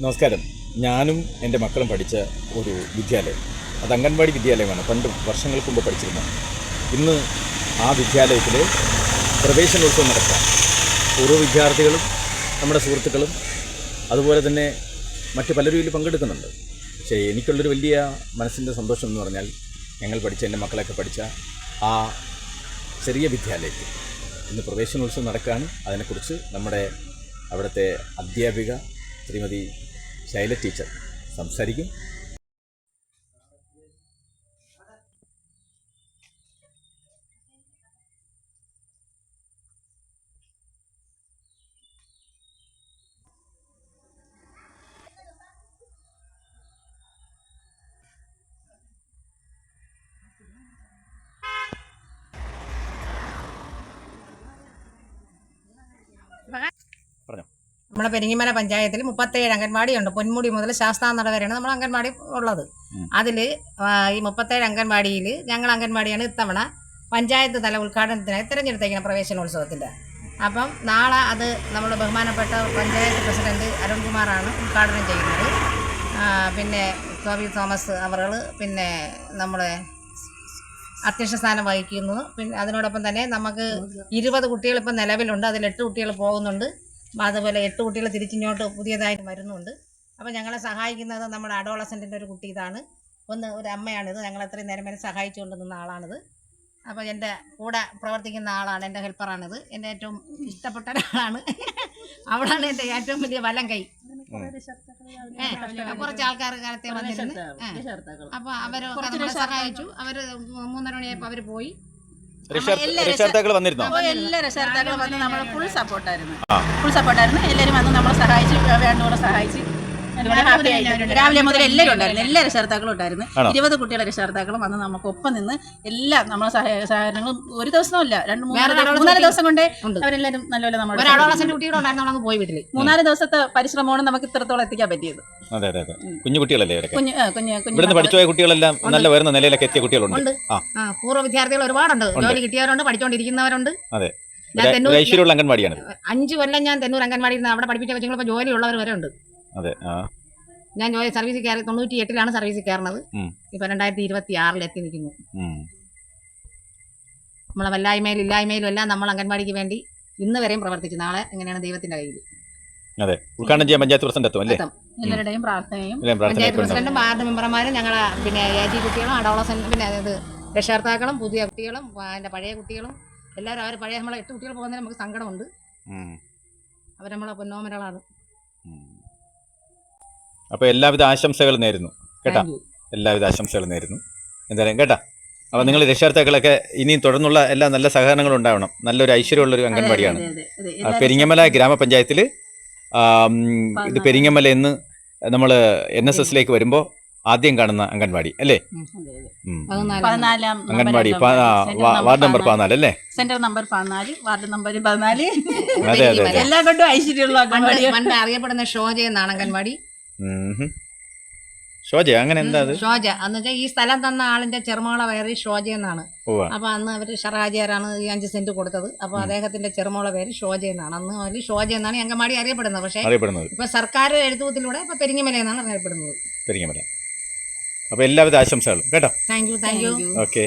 നമസ്കാരം. ഞാനും എൻ്റെ മക്കളും പഠിച്ച ഒരു വിദ്യാലയം, അത് അംഗൻവാടി വിദ്യാലയമാണ്. പണ്ട് വർഷങ്ങൾക്ക് മുമ്പ് പഠിച്ചിരുന്നത്. ഇന്ന് ആ വിദ്യാലയത്തിൽ പ്രവേശനോത്സവം നടക്കുക. പൂർവ്വ വിദ്യാർത്ഥികളും നമ്മുടെ സുഹൃത്തുക്കളും അതുപോലെ തന്നെ മറ്റ് പലരും ഇതിൽ പങ്കെടുക്കുന്നുണ്ട്. പക്ഷേ എനിക്കുള്ളൊരു വലിയ മനസ്സിൻ്റെ സന്തോഷം എന്ന് പറഞ്ഞാൽ, ഞങ്ങൾ പഠിച്ച എൻ്റെ മക്കളൊക്കെ പഠിച്ച ആ ചെറിയ വിദ്യാലയത്തിൽ ഇന്ന് പ്രവേശനോത്സവം നടക്കുകയാണ്. അതിനെക്കുറിച്ച് നമ്മുടെ അവിടുത്തെ അധ്യാപിക ശ്രീമതി ശൈല ടീച്ചർ സംസാരിക്കും. പറഞ്ഞോ. നമ്മുടെ പെരിങ്ങമല പഞ്ചായത്തിൽ 37 അംഗൻവാടിയുണ്ട്. പൊന്മുടി മുതൽ ശാസ്താനട വരെയാണ് നമ്മൾ അംഗൻവാടി ഉള്ളത്. അതിൽ ഈ 37 അംഗൻവാടിയിൽ ഞങ്ങൾ അംഗൻവാടിയാണ് ഇത്തവണ പഞ്ചായത്ത് തല ഉദ്ഘാടനത്തിനായി തിരഞ്ഞെടുത്തേക്കുന്ന പ്രവേശനോത്സവത്തിൻ്റെ. അപ്പം നാളെ അത് നമ്മൾ ബഹുമാനപ്പെട്ട പഞ്ചായത്ത് പ്രസിഡന്റ് അരുൺകുമാറാണ് ഉദ്ഘാടനം ചെയ്യുന്നത്. പിന്നെ ടോബി തോമസ് അവറുകൾ പിന്നെ നമ്മുടെ അധ്യക്ഷ സ്ഥാനം വഹിക്കുന്നു. പിന്നെ അതിനോടൊപ്പം തന്നെ നമുക്ക് 20 കുട്ടികൾ ഇപ്പം നിലവിലുണ്ട്. അതിൽ 8 കുട്ടികൾ പോകുന്നുണ്ട്. അതുപോലെ 8 കുട്ടികൾ തിരിച്ചിങ്ങോട്ട് പുതിയതായിട്ട് വരുന്നുണ്ട്. അപ്പോൾ ഞങ്ങളെ സഹായിക്കുന്നത് നമ്മുടെ അഡോളസെൻറ്റിൻ്റെ ഒരു കുട്ടി ഇതാണ്. ഒരു അമ്മയാണിത്. ഞങ്ങൾ അത്രയും നേരം വരെ സഹായിച്ചുകൊണ്ട് നിന്ന ആളാണിത്. അപ്പോൾ എൻ്റെ കൂടെ പ്രവർത്തിക്കുന്ന ആളാണ്, എൻ്റെ ഹെൽപ്പറാണിത്. എൻ്റെ ഏറ്റവും ഇഷ്ടപ്പെട്ട ഒരാളാണ്. അവളാണ് എൻ്റെ ഏറ്റവും വലിയ വലം കൈ. കുറച്ച് ആൾക്കാർ കാലത്തെ വന്നിരുന്നു. അപ്പോൾ അവരൊക്കെ നമ്മളെ സഹായിച്ചു. അവർ 3:30 മണിയായപ്പോൾ അവർ പോയി. എല്ലാ രക്ഷകർത്താക്കളും വന്ന് നമ്മൾ ഫുൾ സപ്പോർട്ടായിരുന്നു. എല്ലാവരും വന്ന് നമ്മളെ സഹായിച്ച്, വേണ്ടോടെ സഹായിച്ച് രാവിലെ മുതൽ എല്ലാവരും ഉണ്ടായിരുന്നു. എല്ലാ രക്ഷകർത്താക്കളും ഉണ്ടായിരുന്നു. 20 കുട്ടികളെ രക്ഷകർത്താക്കളും വന്ന് നമുക്ക് ഒപ്പം നിന്ന് എല്ലാ നമ്മളെ സഹകരണങ്ങളും ഒരു ദിവസമല്ല 2-3 ദിവസം കൊണ്ടേ അവരെല്ലാവരും നല്ലപോലെ നമ്മൾ 3-4 ദിവസത്തെ പരിശ്രമമാണ് നമുക്ക് ഇത്രത്തോളം എത്തിക്കാൻ പറ്റിയത്. കുഞ്ഞു കുട്ടികളല്ലേ? പഠിച്ചുപോയ കുട്ടികളെല്ലാം നല്ല വരുന്ന നിലയിലൊക്കെ എത്തിയ കുട്ടികളുണ്ട്. പൂർവ്വ വിദ്യാർത്ഥികൾ ഒരുപാടുണ്ട്. ജോലി കിട്ടിയവരുണ്ട്, പഠിച്ചുകൊണ്ടിരിക്കുന്നവരുണ്ട്. 5 കൊല്ലം ഞാൻ തെന്നൂർ അംഗൻവാടി അവിടെ പഠിപ്പിച്ച കൊച്ചുങ്ങളിപ്പോൾ ജോലിയുള്ളവർ വരെ ഉണ്ട്. ഞാൻ സർവീസിൽ കയറി 98-ലാണ് സർവീസിൽ കയറുന്നത്. ഇപ്പൊ 2026 എത്തി നിൽക്കുന്നു. നമ്മളെ വല്ലായ്മയിലും ഇല്ലായ്മയിലും എല്ലാം നമ്മൾ അംഗൻവാടിക്ക് വേണ്ടി ഇന്ന് വരെയും പ്രവർത്തിച്ചു. നാളെ എങ്ങനെയാണ് ദൈവത്തിന്റെ കയ്യിൽ. ഉദ്ഘാടനം ചെയ്യാൻ പഞ്ചായത്ത് പ്രസിഡന്റ് എത്തും അല്ലേ? എല്ലാവരുടെയും പ്രാർത്ഥനയും പഞ്ചായത്ത് പ്രസിഡന്റും വാർഡ് മെമ്പർമാരും ഞങ്ങളെ പിന്നെ AG കുട്ടികളും അഡോളസെന്റ് പിന്നെ അത് രക്ഷകർത്താക്കളും പുതിയ കുട്ടികളും അതിന്റെ പഴയ കുട്ടികളും എല്ലാവരും. അവർ പഴയ നമ്മളെ 8 കുട്ടികൾ പോകുന്നതിന് നമുക്ക് സങ്കടമുണ്ട്. അവർ നമ്മളെ പൊന്നോമരകളാണ്. അപ്പോൾ എല്ലാവിധ ആശംസകൾ നേരുന്നു കേട്ടാ. എല്ലാവിധ ആശംസകൾ നേരുന്നു എന്തായാലും കേട്ടാ. അപ്പോൾ നിങ്ങൾ രക്ഷകർത്താക്കളൊക്കെ ഇനിയും തുടർന്നുള്ള എല്ലാ നല്ല സഹകരണങ്ങളും ഉണ്ടാവണം. നല്ലൊരു ഐശ്വര്യമുള്ളൊരു അംഗൻവാടിയാണ് പെരിങ്ങമല ഗ്രാമപഞ്ചായത്തിൽ. ഇത് പെരിങ്ങമല എന്ന് നമ്മൾ NSSലേക്ക് വരുമ്പോൾ ആദ്യം കാണുന്ന അംഗൻവാടി അല്ലേ? അംഗൻവാടി വാർഡ് നമ്പർ 14 അല്ലേ? Centre number 14, ward number 14. അതെ അതെ അതെ. എല്ലാം കൊണ്ടും ഐശ്വര്യമുള്ള അംഗൻവാടി. പണ്ട് അറിയപ്പെടുന്ന ഷോജ എന്നാണ് അംഗൻവാടി. ഷോജ അങ്ങനെ എന്താ? ഷോജ എന്ന് വെച്ചാൽ ഈ സ്ഥലം തന്ന ആളിന്റെ ചെറുമോള പേര് ഷോജ എന്നാണ്. അപ്പൊ അന്ന് അവര് ഷറാജിയാരാണ് ഈ 5 സെന്റ് കൊടുത്തത്. അപ്പൊ അദ്ദേഹത്തിന്റെ ചെറുമോള പേര് ഷോജ എന്നാണ്. അന്ന് അവര് ഷോജ എന്നാണ് ഈ അംഗൻവാടി അറിയപ്പെടുന്നത്. പക്ഷേ ഇപ്പൊ സർക്കാർ എഴുത്തുകൂത്തിലൂടെ ഇപ്പൊ പെരിങ്ങമല എന്നാണ് അറിയപ്പെടുന്നത്. പെരിങ്ങമല. അപ്പൊ എല്ലാവിധ ആശംസകളും കേട്ടോ. Thank you. ഓക്കെ.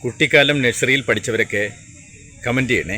കുട്ടിക്കാലം നഴ്സറിയിൽ പഠിച്ചവരൊക്കെ കമൻറ്റ് ചെയ്യണേ.